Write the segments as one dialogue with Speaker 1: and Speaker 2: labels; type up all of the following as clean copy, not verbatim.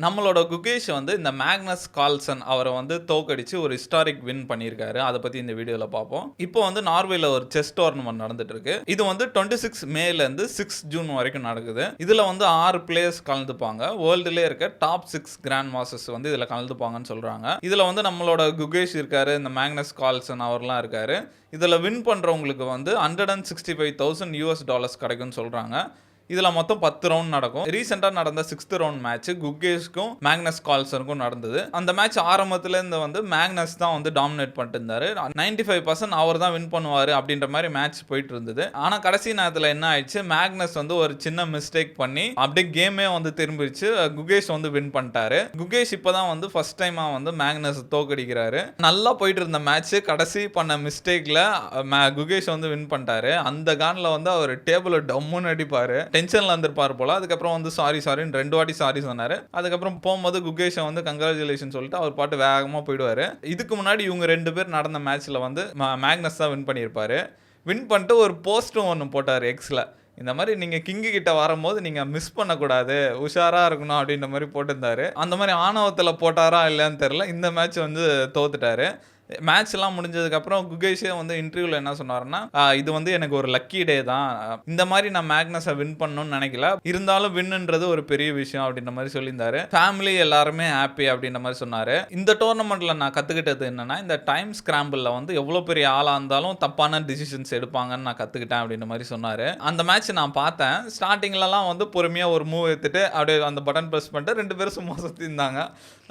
Speaker 1: நம்மளோட குகேஷ் வந்து இந்த மேக்னஸ் கால்சன் அவரை வந்து தோக்கடிச்சு ஒரு ஹிஸ்டாரிக் வின் பண்ணியிருக்காரு. அதை பத்தி இந்த வீடியோல பார்ப்போம். இப்போ வந்து நார்வேல ஒரு செஸ் டோர்னமெண்ட் நடந்துட்டு இருக்கு. இது வந்து 26 மேல இருந்து 6 ஜூன் வரைக்கும் நடக்குது. இதுல வந்து 6 பிளேயர்ஸ் கலந்துப்பாங்க. வேர்ல்டுல இருக்க டாப் 6 கிராண்ட் மாஸ்டர்ஸ் வந்து இதுல கலந்துப்பாங்கன்னு சொல்றாங்க. இதுல வந்து நம்மளோட குகேஷ் இருக்காரு, இந்த மேக்னஸ் கால்சன் அவர்லாம் இருக்காரு. இதுல வின் பண்றவங்களுக்கு வந்து $165,000 கிடைக்கும்னு சொல்றாங்க. இதுல மொத்தம் 10 ரவுண்ட் நடக்கும். ரீசெண்டா நடந்த 6th ரவுண்ட் மேட்ச் குகேஷ்க்கும் மேக்னஸ் கால்சனுக்கும் நடந்தது. அந்த மேட்ச் ஆரம்பத்துல இருந்து வந்து மேக்னஸ் தான் வந்து டாமினேட் பண்ணிட்டு இருந்தாரு. 95% அவர் தான் வின் பண்ணுவாரு அப்படின்ற மாதிரி மேட்ச் போயிட்டு இருந்தது. ஆனா கடைசி நேரத்துல என்ன ஆயிடுச்சு, மேக்னஸ் வந்து ஒரு சின்ன மிஸ்டேக் பண்ணி அப்படியே கேமே வந்து திரும்பிடுச்சு. குகேஷ் வந்து வின் பண்ணிட்டாரு. குகேஷ் இப்பதான் வந்து ஃபர்ஸ்ட் டைமா வந்து மேக்னஸ் தோக்கடிக்கிறாரு. நல்லா போயிட்டு இருந்த மேட்ச் கடைசி பண்ண மிஸ்டேக்ல குகேஷ் வந்து வின் பண்ணிட்டாரு. அந்த கான்ல வந்து அவர் டேபிள் டம்முன்னு அடிப்பாரு. டென்ஷன்ல இருந்திருப்பார் போல. அதுக்கப்புறம் வந்து சாரின்னு 2 வாட்டி சாரி சொன்னாரு. அதுக்கப்புறம் போகும்போது குகேஷை வந்து கங்க்ராச்சுலேஷன் சொல்லிட்டு அவர் பாட்டு வேகமா போயிடுவாரு. இதுக்கு முன்னாடி இவங்க 2 பேர் நடந்த மேட்ச்ல வந்து மேக்னஸ் தான் வின் பண்ணியிருப்பாரு. வின் பண்ணிட்டு ஒரு போஸ்டும் ஒன்று போட்டார் எக்ஸ்ல. இந்த மாதிரி நீங்க கிங்கு கிட்ட வரும்போது நீங்க மிஸ் பண்ணக்கூடாது, உஷாரா இருக்கணும் அப்படின்ற மாதிரி போட்டிருந்தாரு. அந்த மாதிரி ஆணவத்துல போட்டாரா இல்லையான்னு தெரியல. இந்த மேட்ச் வந்து தோத்துட்டாரு. மேட்ச்லாம் முடிஞ்சதுக்கப்புறம் குகேஷே வந்து இன்டர்வியூவில் என்ன சொன்னார்னா, இது வந்து எனக்கு ஒரு லக்கி டே தான், இந்த மாதிரி நான் மேக்னஸை வின் பண்ணணும்னு நினைக்கல, இருந்தாலும் வின்னுன்றது ஒரு பெரிய விஷயம் அப்படின்ற மாதிரி சொல்லியிருந்தாரு. ஃபேமிலி எல்லாருமே ஹாப்பி அப்படின்ற மாதிரி சொன்னார். இந்த டோர்னமெண்ட்டில் நான் கற்றுக்கிட்டது என்னன்னா, இந்த டைம் ஸ்கிராம்பிளில் வந்து எவ்வளோ பெரிய ஆளாக இருந்தாலும் தப்பான டிசிஷன்ஸ் எடுப்பாங்கன்னு நான் கற்றுக்கிட்டேன் அப்படின்ற மாதிரி சொன்னார். அந்த மேட்ச் நான் பார்த்தேன். ஸ்டார்டிங்லலாம் வந்து பொறுமையாக ஒரு மூவ் எடுத்துட்டு அப்படியே அந்த பட்டன் ப்ரெஸ் பண்ணிட்டு 2 பேரும் சும்மா சுற்றி இருந்தாங்க.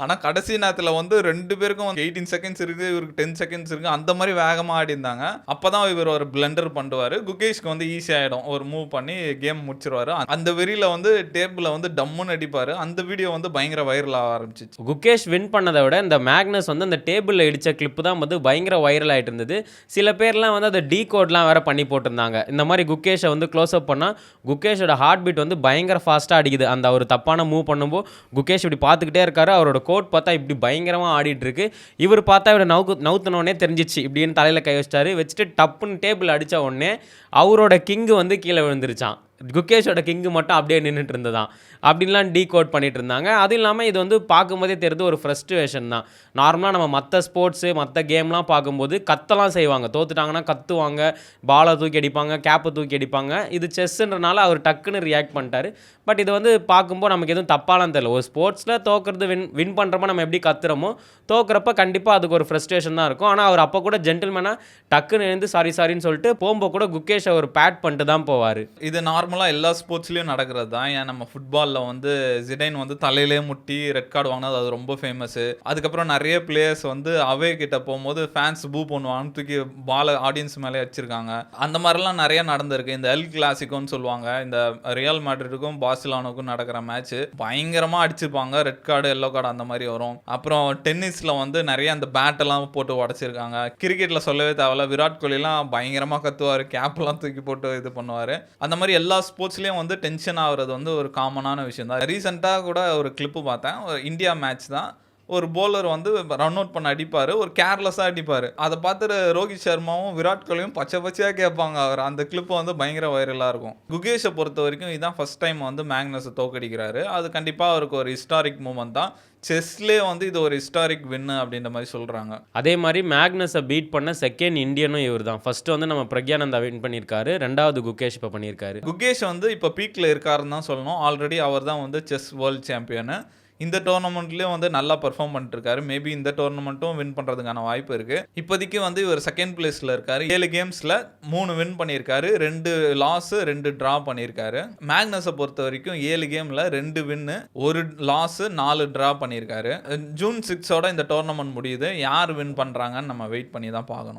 Speaker 1: ஆனால் கடைசி நேரத்தில் வந்து 2 பேருக்கும் 18 செகண்ட்ஸ் இருக்குது, இவருக்கு 10 செகண்ட்ஸ் இருக்குது, அந்த மாதிரி வேகமாக ஆடி இருந்தாங்க. அப்போ தான் இவர் ஒரு பிளண்டர் பண்ணுவார். குகேஷ்க்கு வந்து ஈஸியாகிடும், ஒரு மூவ் பண்ணி கேம் முடிச்சிருவாரு. அந்த வெறியில் வந்து டேபிளில் வந்து டம்முன்னு அடிப்பார். அந்த வீடியோ வந்து பயங்கர வைரல் ஆக ஆரம்பிச்சிச்சு.
Speaker 2: குகேஷ் வின் பண்ணதை விட இந்த மேக்னஸ் வந்து அந்த டேபிளில் இடித்த கிளிப்பு தான் வந்து பயங்கர வைரல் ஆகிட்டு இருந்தது. சில பேர்லாம் வந்து அதை டீகோட்லாம் வேறு பண்ணி போட்டிருந்தாங்க. இந்த மாதிரி குகேஷை வந்து க்ளோஸ் அப் பண்ணால் குகேஷோட ஹார்ட் பீட் வந்து பயங்கர ஃபாஸ்ட்டாக அடிக்குது. அந்த ஒரு தப்பான மூவ் பண்ணும்போது குகேஷ் இப்படி பார்த்துக்கிட்டே இருக்காரு. அவரோட கோட் பார்த்தா இப்படி பயங்கரமாக ஆடிட்டு இருக்கு. இவர் பார்த்தா இவரை நவுத்தினோடனே தெரிஞ்சிச்சு. இப்படின்னு தலையில் கை வச்சுட்டு டப்புன்னு டேபிள் அடித்த உடனே அவரோட கிங்கு வந்து கீழே விழுந்துருச்சான். குகேஷோட கிங்கு மட்டும் அப்படியே நின்றுட்டு இருந்ததான். அப்படின்லாம் டீகோட் பண்ணிட்டு இருந்தாங்க. அதுவும் இல்லாமல் இது வந்து பார்க்கும்போதே தெரியுது ஒரு ஃப்ரஸ்ட்ரேஷன் தான். நார்மலாக நம்ம மற்ற ஸ்போர்ட்ஸு மற்ற கேம்லாம் பார்க்கும்போது கத்தலாம் செய்வாங்க. தோத்துட்டாங்கன்னா கத்துவாங்க, பாலை தூக்கி அடிப்பாங்க, கேப்பை தூக்கி அடிப்பாங்க. இது செஸ்ன்றனால அவர் டக்குன்னு ரியாக்ட் பண்ணிட்டாரு. பட் இது வந்து பார்க்கும்போது நமக்கு எதுவும் தப்பாலாம் தெரியல. ஒரு ஸ்போர்ட்ஸில் தோக்குறது வின் பண்ணுறப்ப நம்ம எப்படி கத்துறோமோ, தோக்குறப்ப கண்டிப்பாக அதுக்கு ஒரு ஃப்ரஸ்ட்ரேஷன் தான் இருக்கும். ஆனால் அவர் அப்போ கூட ஜென்டில்மேனாக டக்குன்னு எழுந்து சாரின்னு சொல்லிட்டு போகும்போது கூட குகேஷை ஒரு பேட் பண்ணிட்டு தான் போவார்.
Speaker 1: இது நார்மலாக எல்லா ஸ்போர்ட்ஸ்லையும் நடக்கிறது தான். ஏன் நம்ம ஃபுட்பாலில் வந்து ஜிடைன் வந்து தலையிலே முட்டி ரெட் கார்டு வாங்கினது அது ரொம்ப ஃபேமஸ். அதுக்கப்புறம் நிறைய பிளேயர்ஸ் வந்து அவே கிட்ட போகும்போது ஃபேன்ஸ் பூ பண்ணுவாங்க, தூக்கி பாலை ஆடியன்ஸ் மேலே வச்சிருக்காங்க. அந்த மாதிரிலாம் நிறைய நடந்திருக்கு. இந்த எல் கிளாசிக்கோன்னு சொல்லுவாங்க, இந்த ரியல் மேட்ரிடுக்கும் பார்சிலோனாவுக்கும் நடக்கிற மேட்ச் பயங்கரமாக அடிச்சிருப்பாங்க. ரெட் கார்டு எல்லோ கார்டு அந்த மாதிரி வரும். அப்புறம் டென்னிஸில் வந்து நிறைய அந்த பேட்டெல்லாம் போட்டு உடச்சிருக்காங்க. கிரிக்கெட்டில் சொல்லவே தேவையில்ல, விராட் கோலிலாம் பயங்கரமாக கத்துவார், கேப்லாம் தூக்கி போட்டு இது பண்ணுவார். அந்த மாதிரி எல்லா ஸ்போர்ட்ஸ்லேயும் வந்து டென்ஷன் ஆகுறது வந்து ஒரு காமனான விஷயம் தான். ரீசெண்டாக கூட ஒரு கிளிப்பு பார்த்தேன். ஒரு இந்தியா மேட்ச் தான். ஒரு போலர் வந்து ரன் அவுட் பண்ண அடிப்பார், ஒரு கேர்லெஸ்ஸாக அடிப்பார். அதை பார்த்துட்டு ரோஹித் சர்மாவும் விராட் கோலியும் பச்சையாக கேட்பாங்க. அவர் அந்த கிளிப்பு வந்து பயங்கர வைரலாக இருக்கும். குகேஷை பொறுத்த வரைக்கும் இதுதான் ஃபர்ஸ்ட் டைம் வந்து மேக்னஸை தோக்கடிக்கிறாரு. அது கண்டிப்பாக அவருக்கு ஒரு ஹிஸ்டாரிக் மூமெண்ட் தான். செஸ்லேயே வந்து இது ஒரு ஹிஸ்டாரிக் வின்னு அப்படின்ற மாதிரி சொல்கிறாங்க.
Speaker 2: அதே மாதிரி மேக்னஸை பீட் பண்ண செகண்ட் இந்தியனும் இவர் தான். ஃபர்ஸ்ட் வந்து நம்ம பிரக்யானந்தா வின் பண்ணியிருக்காரு, 2வது குகேஷ் இப்போ பண்ணியிருக்காரு.
Speaker 1: குகேஷ் வந்து இப்போ பீக்கில் இருக்காருன்னு தான் சொல்லணும். ஆல்ரெடி அவர் தான் வந்து செஸ் வேர்ல்டு சாம்பியனு. இந்த டோர்னமெண்ட்லேயும் வந்து நல்லா பர்ஃபார்ம் பண்ணிட்டுருக்காரு. மேபி இந்த டோர்னமெண்ட்டும் வின் பண்ணுறதுக்கான வாய்ப்பு இருக்குது. இப்போதைக்கு வந்து இவர் செகண்ட் பிளேஸில் இருக்காரு. 7 கேம்ஸில் 3 வின் பண்ணியிருக்காரு, 2 லாஸு 2 ட்ரா பண்ணியிருக்காரு. மேக்னஸை பொறுத்த வரைக்கும் 7 கேமில் 2 வின்னு 1 லாஸு 4 ட்ரா பண்ணியிருக்காரு. ஜூன் 6 இந்த டோர்னமெண்ட் முடியுது. யார் வின் பண்ணுறாங்கன்னு நம்ம வெயிட் பண்ணி தான் பார்க்கணும்.